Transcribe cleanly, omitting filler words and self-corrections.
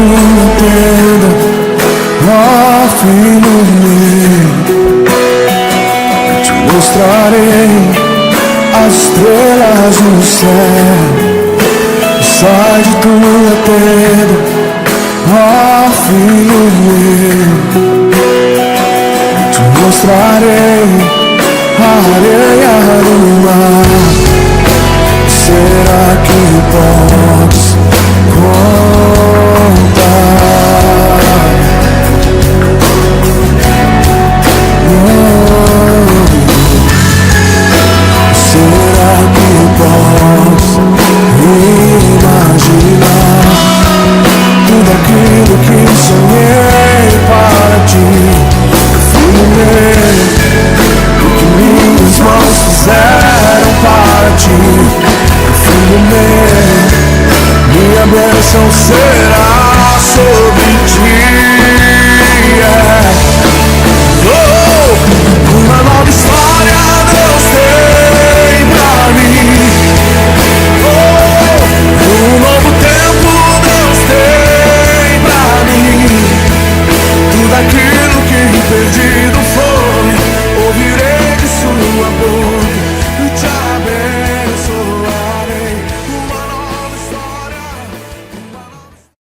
tua tenda, ó filho meu. Eu te mostrarei as estrelas no céu. Sai de tua tenda, ó filho meu. Eu te mostrarei a areia do mar. Será que podes contar? Será que podes imaginar tudo aquilo que sonhei para ti, filho meu? O que minhas mãos fizeram para ti, filho meu, minha bênção será.